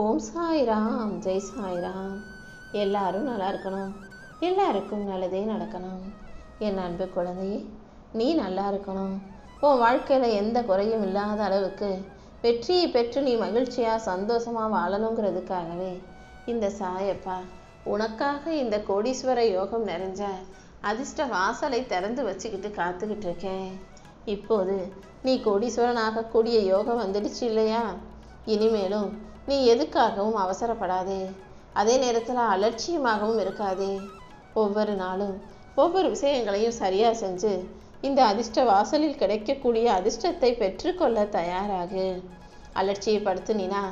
ஓம் சாய்ராம், ஜெய் சாய்ராம். எல்லாரும் நல்லா இருக்கணும், எல்லாருக்கும் நல்லதே நடக்கணும். என் அன்பு குழந்தையே, நீ நல்லா இருக்கணும். உன் வாழ்க்கையில் எந்த குறையும் இல்லாத அளவுக்கு வெற்றியை பெற்று நீ மகிழ்ச்சியாக சந்தோஷமாக வாழணுங்கிறதுக்காகவே இந்த சாயப்பா உனக்காக இந்த கோடீஸ்வர யோகம் நிறைஞ்ச அதிர்ஷ்ட வாசலை திறந்து வச்சுக்கிட்டு காத்துக்கிட்டு இருக்கேன். இப்போது நீ கோடீஸ்வரன் ஆகக்கூடிய யோகம் வந்துடுச்சு இல்லையா? இனிமேலும் நீ எதுக்காகவும் அவசரப்படாதே, அதே நேரத்தில் அலட்சியமாகவும் இருக்காதே. ஒவ்வொரு நாளும் ஒவ்வொரு விஷயங்களையும் சரியாக செஞ்சு இந்த அதிர்ஷ்ட வாசலில் கிடைக்கக்கூடிய அதிர்ஷ்டத்தை பெற்றுக்கொள்ள தயாராகு. அலட்சியப்படுத்தினா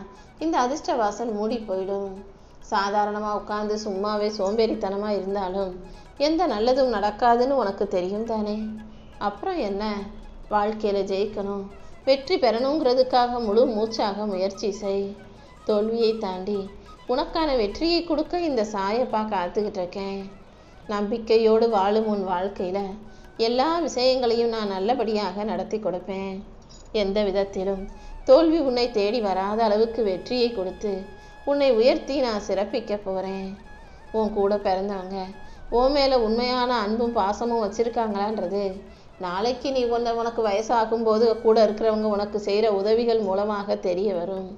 இந்த அதிர்ஷ்ட வாசல் மூடி போயிடும். சாதாரணமாக உட்காந்து சும்மாவே சோம்பேறித்தனமாக இருந்தாலும் எந்த நல்லதும் நடக்காதுன்னு உனக்கு தெரியும் தானே? அப்புறம் என்ன, வாழ்க்கையில் ஜெயிக்கணும், வெற்றி பெறணுங்கிறதுக்காக முழு மூச்சாக முயற்சி செய். தோல்வியை தாண்டி உனக்கான வெற்றியை கொடுக்க இந்த சாயப்பா காத்துக்கிட்டு இருக்கேன். நம்பிக்கையோடு வாழும் உன் வாழ்க்கையில் எல்லா விஷயங்களையும் நான் நல்லபடியாக நடத்தி கொடுப்பேன். எந்த விதத்திலும் தோல்வி உன்னை தேடி வராத அளவுக்கு வெற்றியை கொடுத்து உன்னை உயர்த்தி நான் சிறப்பிக்க போகிறேன். உன் கூட பிறந்தவங்க உன் மேலே உண்மையான அன்பும் பாசமும் வச்சுருக்காங்களான்றது நாளைக்கு நீ உனக்கு வயசாகும்போது கூட இருக்கிறவங்க உனக்கு செய்கிற உதவிகள் மூலமாக தெரிய வரும்.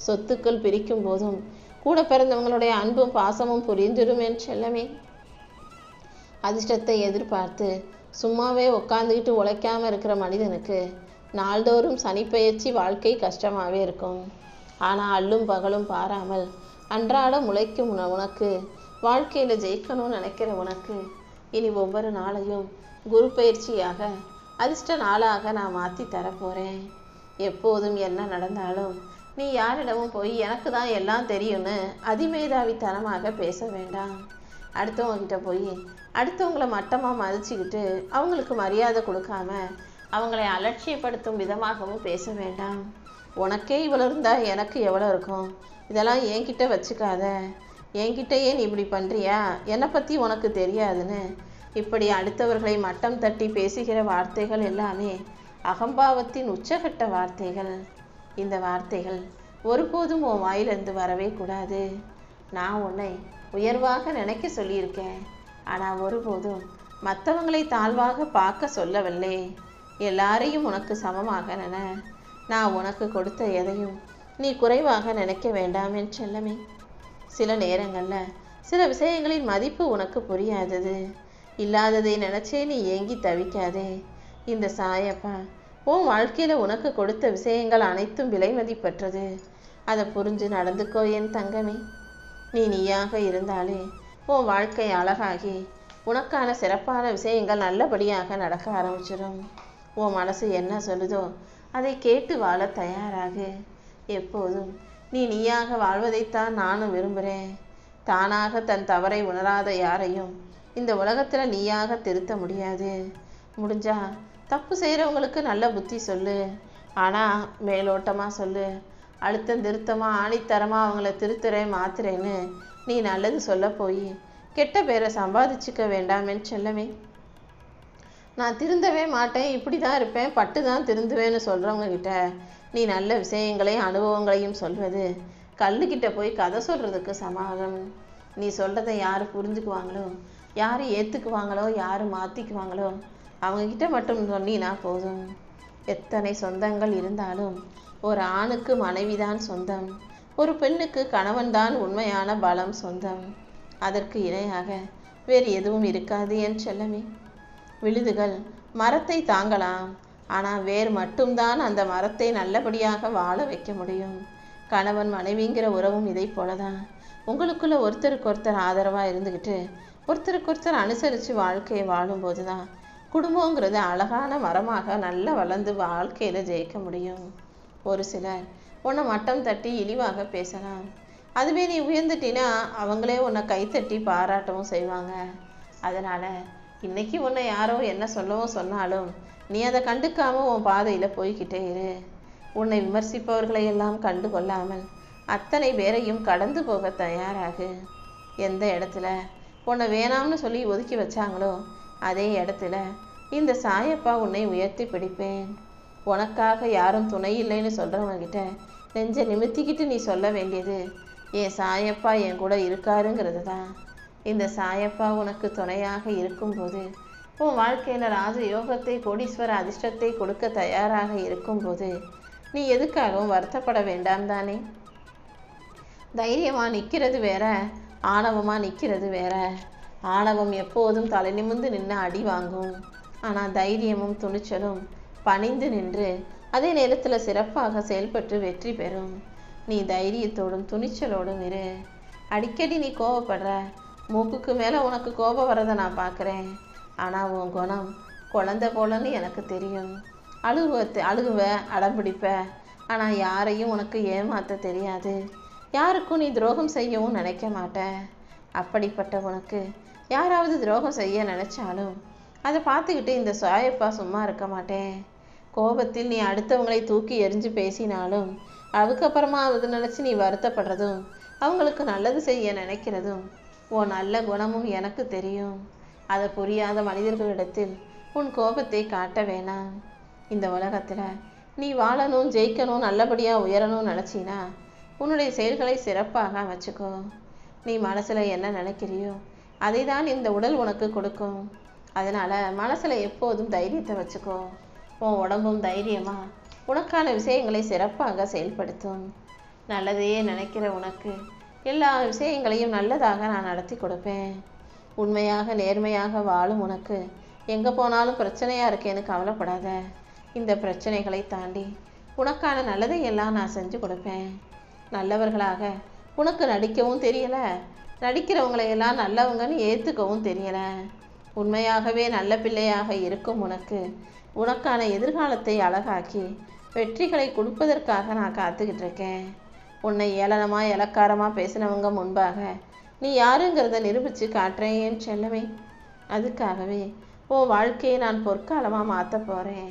சொத்துக்கள் பிரிக்கும் போதும் கூட பிறந்தவங்களுடைய அன்பும் பாசமும் புரிந்துடும் என் செல்லமே. அதிர்ஷ்டத்தை எதிர்பார்த்து சும்மாவே உட்காந்துக்கிட்டு உழைக்காமல் இருக்கிற மனிதனுக்கு நாள்தோறும் சனிப்பெயர்ச்சி வாழ்க்கை கஷ்டமாகவே இருக்கும். ஆனால் அல்லும் பகலும் பாராமல் அன்றாடம் உழைக்கும் உனக்கு, வாழ்க்கையில் ஜெயிக்கணும்னு நினைக்கிற உனக்கு இனி ஒவ்வொரு நாளையும் குரு பயிற்சியாக அதிர்ஷ்ட நாளாக நான் மாற்றி தரப்போகிறேன். எப்போதும் என்ன நடந்தாலும் நீ யாரிடமும் போய் எனக்கு தான் எல்லாம் தெரியும்னு அதிமேதாவித்தனமாக பேச வேண்டாம். அடுத்தவங்ககிட்ட போய் அடுத்தவங்களை மட்டமாக மதிச்சுக்கிட்டு அவங்களுக்கு மரியாதை கொடுக்காம அவங்களை அலட்சியப்படுத்தும் விதமாகவும் பேச வேண்டாம். உனக்கே இவ்வளோ இருந்தால் எனக்கு எவ்வளோ இருக்கும், இதெல்லாம் என்கிட்ட வச்சுக்காத, என்கிட்டயே நீ இப்படி பண்ணுறியா, என்னை பற்றி உனக்கு தெரியாதுன்னு இப்படி அடுத்தவர்களை மட்டம் தட்டி பேசுகிற வார்த்தைகள் எல்லாமே அகம்பாவத்தின் உச்சகட்ட வார்த்தைகள். இந்த வார்த்தைகள் ஒருபோதும் உன் வாயிலிருந்து வரவே கூடாது. நான் உன்னை உயர்வாக நினைக்க சொல்லியிருக்கேன், ஆனால் ஒருபோதும் மற்றவங்களை தாழ்வாக பார்க்க சொல்லவில்லை. எல்லாரையும் உனக்கு சமமாக நினை. நான் உனக்கு கொடுத்த எதையும் நீ குறைவாக நினைக்க வேண்டாம் என் செல்லமே. சில நேரங்களில் சில விஷயங்களின் மதிப்பு உனக்கு புரியாதது. இல்லாததை நினச்சே நீ ஏங்கி தவிக்காதே. இந்த சாயப்பா உன் வாழ்க்கையில் உனக்கு கொடுத்த விஷயங்கள் அனைத்தும் விலை மதிப்பற்றது. அதை புரிஞ்சு நடந்துக்கோ என் தங்கமே. நீயாக இருந்தாலே உன் வாழ்க்கை அழகாகி உனக்கான சிறப்பான விஷயங்கள் நல்லபடியாக நடக்க ஆரம்பிச்சிடும். உன் மனசு என்ன சொல்லுதோ அதை கேட்டு வாழ தயாராகு. எப்போதும் நீயாக வாழ்வதைத்தான் நானும் விரும்புகிறேன். தானாக தன் தவறை உணராத யாரையும் இந்த உலகத்தில் நீயாக திருத்த முடியாது. முடிஞ்சா தப்பு செய்கிறவங்களுக்கு நல்ல புத்தி சொல்லு, ஆனால் மேலோட்டமாக சொல்லு. அழுத்தம் திருத்தமாக ஆணித்தரமாக அவங்கள திருத்துறேன் மாத்துறேன்னு நீ நல்லது சொல்ல போய் கெட்ட பேரை சம்பாதிச்சுக்க வேண்டாமேன்னு செல்லமே. நான் திருந்தவே மாட்டேன், இப்படி தான் இருப்பேன், பட்டு தான் திருந்துவேன்னு சொல்கிறவங்க கிட்ட நீ நல்ல விஷயங்களையும் அனுபவங்களையும் சொல்வது கல்லுக்கிட்ட போய் கதை சொல்கிறதுக்கு சமாகம். நீ சொல்கிறத யார் புரிஞ்சுக்குவாங்களோ, யார் ஏற்றுக்குவாங்களோ, யார் மாற்றிக்குவாங்களோ அவங்கக்கிட்ட மட்டும் சொன்னினா போதும். எத்தனை சொந்தங்கள் இருந்தாலும் ஒரு ஆணுக்கு மனைவி தான் சொந்தம், ஒரு பெண்ணுக்கு கணவன் தான் உண்மையான பலம் சொந்தம். அதற்கு இணையாக வேறு எதுவும் இருக்காது என் செல்லமே. விழுதுகள் மரத்தை தாங்கலாம், ஆனால் வேர் மட்டும்தான் அந்த மரத்தை நல்லபடியாக வாழ வைக்க முடியும். கணவன் மனைவிங்கிற உறவும் இதை போலதான். உங்களுக்குள்ள ஒருத்தருக்கு ஒருத்தர் ஆதரவாக இருந்துக்கிட்டு ஒருத்தருக்கு ஒருத்தர் அனுசரித்து வாழ்க்கையை வாழும்போது தான் குடும்பங்கிறது அழகான மரமாக நல்லா வளர்ந்து வாழ்க்கையில் ஜெயிக்க முடியும். ஒரு சிலர் உன்னை மட்டம் தட்டி இழிவாக பேசலாம். அதுவே நீ உயர்ந்துட்டினா அவங்களே உன்னை கைத்தட்டி பாராட்டவும் செய்வாங்க. அதனால் இன்னைக்கு உன்னை யாரோ என்ன சொல்லவும் சொன்னாலும் நீ அதை கண்டுக்காமல் உன் பாதையில் போய்கிட்டே இரு. உன்னை விமர்சிப்பவர்களை எல்லாம் கண்டு கொள்ளாமல் அத்தனை பேரையும் கடந்து போக தயாராகு. எந்த இடத்துல உன்னை வேணாம்னு சொல்லி ஒதுக்கி வச்சாங்களோ அதே இடத்துல இந்த சாயப்பா உன்னை உயர்த்தி பிடிப்பேன். உனக்காக யாரும் துணை இல்லைன்னு சொல்கிறவங்கிட்ட நெஞ்சை நிமித்திக்கிட்டு நீ சொல்ல வேண்டியது என் சாயப்பா என் கூட இருக்காருங்கிறது தான். இந்த சாயப்பா உனக்கு துணையாக இருக்கும்போது, உன் வாழ்க்கையில் ராஜ யோகத்தை கோடீஸ்வர அதிர்ஷ்டத்தை கொடுக்க தயாராக இருக்கும்போது நீ எதுக்காகவும் வருத்தப்பட வேண்டாம் தானே. தைரியமாக நிற்கிறது வேற, ஆணவமாக நிற்கிறது வேற. ஆணவம் எப்போதும் தலை நிமிர்ந்து நின்று அடி வாங்கும். ஆனால் தைரியமும் துணிச்சலும் பணிந்து நின்று அதே நேரத்தில் சிறப்பாக செயல்பட்டு வெற்றி பெறும். நீ தைரியத்தோடும் துணிச்சலோடும் இரு. அடிக்கடி நீ கோபப்படுற, மூக்குக்கு மேலே உனக்கு கோபம் வரதை நான் பார்க்குறேன். ஆனால் உன் குணம் குழந்தை போலன்னு எனக்கு தெரியும். அழுகுவ, அடம்பிடிப்ப. ஆனால் யாரையும் உனக்கு ஏமாற்ற தெரியாது. யாருக்கும் நீ துரோகம் செய்யவும் நினைக்க மாட்ட. அப்படிப்பட்ட உனக்கு யாராவது துரோகம் செய்ய நினைச்சாலும் அதை பார்த்துக்கிட்டு இந்த சாயப்பா சும்மா இருக்க மாட்டேன். கோபத்தில் நீ அடுத்தவங்களை தூக்கி எரிஞ்சு பேசினாலும் அதுக்கப்புறமா அது நினச்சி நீ வருத்தப்படுறதும் அவங்களுக்கு நல்லது செய்ய நினைக்கிறதும் உன் நல்ல குணமும் எனக்கு தெரியும். அதை புரியாத மனிதர்களிடத்தில் உன் கோபத்தை காட்ட வேணாம். இந்த உலகத்தில் நீ வாழணும், ஜெயிக்கணும், நல்லபடியாக உயரணும்னு நினச்சினா உன்னுடைய செயல்களை சிறப்பாக வச்சுக்கோ. நீ மனசில் என்ன நினைக்கிறியோ அதை தான் இந்த உடல் உனக்கு கொடுக்கும். அதனால் மனசில் எப்போதும் தைரியத்தை வச்சுக்கோ. உன் உடம்பும் தைரியமாக உனக்கான விஷயங்களை சிறப்பாக செயல்படுத்தும். நல்லதையே நினைக்கிற உனக்கு எல்லா விஷயங்களையும் நல்லதாக நான் நடத்தி கொடுப்பேன். உண்மையாக நேர்மையாக வாழும் உனக்கு எங்கே போனாலும் பிரச்சனையாக இருக்கேன்னு கவலைப்படாத. இந்த பிரச்சனைகளை தாண்டி உனக்கான நல்லதை எல்லாம் நான் செஞ்சு கொடுப்பேன். நல்லவர்களாக உனக்கு நடிக்கவும் தெரியலை, நடிக்கிறவங்களையெல்லாம் நல்லவங்கன்னு ஏற்றுக்கவும் தெரியலை. உண்மையாகவே நல்ல பிள்ளையாக இருக்கும் உனக்கான எதிர்காலத்தை அழகாக்கி வெற்றிகளை கொடுப்பதற்காக நான் காத்துக்கிட்டு இருக்கேன். உன்னை ஏளனமாக இலக்காரமாக பேசினவங்க முன்பாக நீ யாருங்கிறத நிரூபித்து காட்டுறேன் என் செல்லமே. அதுக்காகவே உன் வாழ்க்கையை நான் பொற்காலமாக மாற்ற போகிறேன்.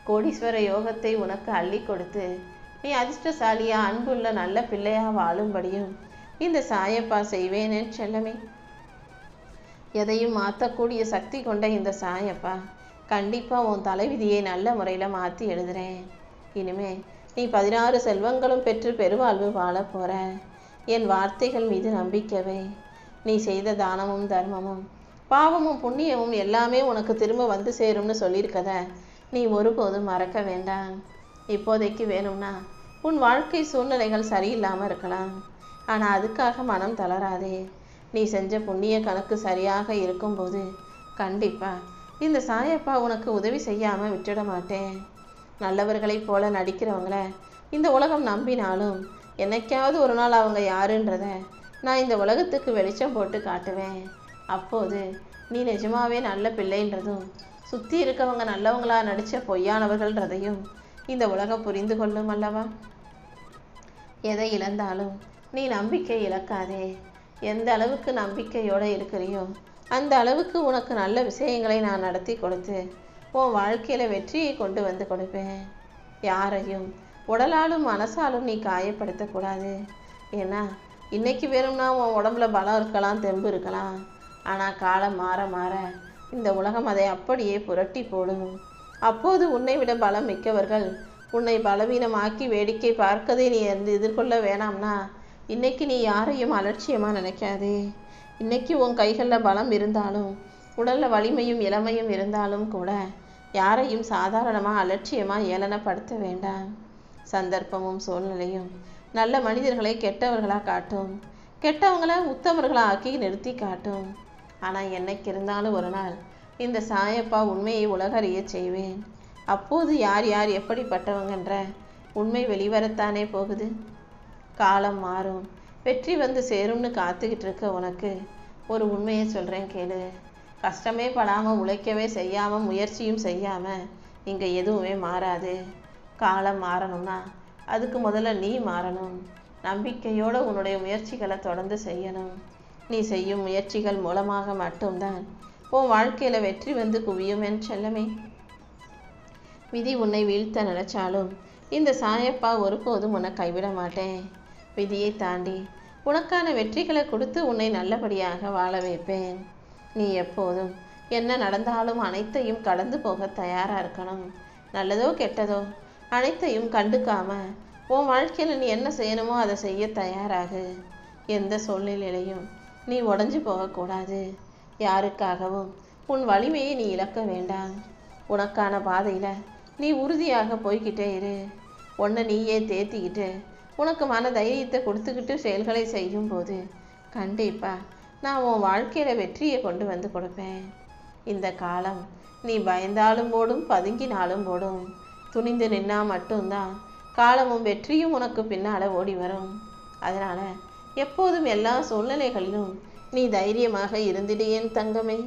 கோடீஸ்வர யோகத்தை உனக்கு அள்ளி கொடுத்து நீ அதிர்ஷ்டசாலியாக அன்புள்ள நல்ல பிள்ளையாக வாழும்படியும் இந்த சாயப்பா செய்வேன் என் செல்லமே. எதையும் மாற்றக்கூடிய சக்தி கொண்ட இந்த சாயப்பா கண்டிப்பாக உன் தலைவிதியை நல்ல முறையில் மாற்றி எழுதுகிறேன். இனிமே நீ 16 செல்வங்களும் பெற்று பெருவாழ்வு வாழ போகிற. என் வார்த்தைகள் மீது நம்பிக்கவே. நீ செய்த தானமும் தர்மமும் பாவமும் புண்ணியமும் எல்லாமே உனக்கு திரும்ப வந்து சேரும்னு சொல்லியிருக்கத நீ ஒருபோதும் மறக்க வேண்டாம். இப்போதைக்கு வேணும்னா உன் வாழ்க்கை சூழ்நிலைகள் சரியில்லாமல் இருக்கலாம். ஆனால் அதுக்காக மனம் தளராதே. நீ செஞ்ச புண்ணிய கணக்கு சரியாக இருக்கும்போது கண்டிப்பாக இந்த சாயப்பா உனக்கு உதவி செய்யாமல் விட்டுட மாட்டேன். நல்லவர்களைப் போல நடிக்கிறவங்கள இந்த உலகம் நம்பினாலும் என்னைக்காவது ஒரு நாள் அவங்க யாருன்றத நான் இந்த உலகத்துக்கு வெளிச்சம் போட்டு காட்டுவேன். அப்போது நீ நிஜமாவே நல்ல பிள்ளைன்றதும் சுற்றி இருக்கவங்க நல்லவங்களா நடித்த பொய்யானவர்கள்ன்றதையும் இந்த உலகம் புரிந்து கொள்ளும் அல்லவா. எதை இழந்தாலும் நீ நம்பிக்கை இழக்காதே. எந்த அளவுக்கு நம்பிக்கையோடு இருக்கிறியோ அந்த அளவுக்கு உனக்கு நல்ல விஷயங்களை நான் நடத்தி கொடுத்து உன் வாழ்க்கையில் வெற்றியை கொண்டு வந்து கொடுப்பேன். யாரையும் உடலாலும் மனசாலும் நீ காயப்படுத்தக்கூடாது. ஏன்னா இன்னைக்கு வேணும்னா உன் உடம்புல பலம் இருக்கலாம், தெம்பு இருக்கலாம். ஆனால் காலம் மாற மாற இந்த உலகம் அதை அப்படியே புரட்டி போடும். அப்போது உன்னை விட பலம் மிக்கவர்கள் உன்னை பலவீனமாக்கி வேடிக்கை பார்க்கதை நீ எதிர்கொள்ள வேணாம்னா இன்னைக்கு நீ யாரையும் அலட்சியமாக நினைக்காதே. இன்னைக்கு உன் கைகளில் பலம் இருந்தாலும் உடலில் வலிமையும் இளமையும் இருந்தாலும் கூட யாரையும் சாதாரணமாக அலட்சியமாக ஏளனப்படுத்த வேண்டாம். சந்தர்ப்பமும் சூழ்நிலையும் நல்ல மனிதர்களை கெட்டவர்களாக காட்டும், கெட்டவங்களை உத்தமர்களாக ஆக்கி நிறுத்தி காட்டும். ஆனால் என்னைக்கு இருந்தாலும் ஒரு நாள் இந்த சாயப்பா உண்மையை உலகறிய செய்வேன். அப்போது யார் யார் எப்படிப்பட்டவங்கன்ற உண்மை வெளிவரத்தானே போகுது. காலம் மாறும், வெற்றி வந்து சேரும்னு காத்துக்கிட்டு இருக்க உனக்கு ஒரு உண்மையை சொல்கிறேன் கேளு. கஷ்டமே படாமல் உழைக்கவே செய்யாமல் முயற்சியும் செய்யாமல் இங்கே எதுவுமே மாறாது. காலம் மாறணும்னா அதுக்கு முதல்ல நீ மாறணும். நம்பிக்கையோடு உன்னுடைய முயற்சிகளை தொடர்ந்து செய்யணும். நீ செய்யும் முயற்சிகள் மூலமாக மட்டும்தான் உன் வாழ்க்கையில் வெற்றி வந்து குவியும் என் செல்லமே. விதி உன்னை வீழ்த்த நினைச்சாலும் இந்த சாயப்பா ஒருபோதும் உன்னை கைவிட மாட்டேன். விதியை தாண்டி உனக்கான வெற்றிகளை கொடுத்து உன்னை நல்லபடியாக வாழ வைப்பேன். நீ எப்போதும் என்ன நடந்தாலும் அனைத்தையும் கடந்து போக தயாராக இருக்கணும். நல்லதோ கெட்டதோ அனைத்தையும் கண்டுக்காம உன் வாழ்க்கையில் நீ என்ன செய்யணுமோ அதை செய்ய தயாராகு. எந்த சூழ்நிலையிலையும் நீ உடஞ்சி போகக்கூடாது. யாருக்காகவும் உன் வலிமையை நீ இழக்க வேண்டாம். உனக்கான பாதையில் நீ உறுதியாக போய்கிட்டே இரு. உன்னை நீயே தேத்திக்கிட்டு உனக்கு மன தைரியத்தை கொடுத்துக்கிட்டு செயல்களை செய்யும்போது கண்டிப்பாக நான் உன் வாழ்க்கையில் வெற்றியை கொண்டு வந்து கொடுப்பேன். இந்த காலம் நீ பயந்தாலும் போடும், பதுங்கினாலும் போடும். துணிந்து நின்னா மட்டும்தான் காலமும் வெற்றியும் உனக்கு பின்னால் ஓடி வரும். அதனால் எப்போதும் எல்லா சூழ்நிலைகளிலும் நீ தைரியமாக இருந்திடு என் தங்கமே.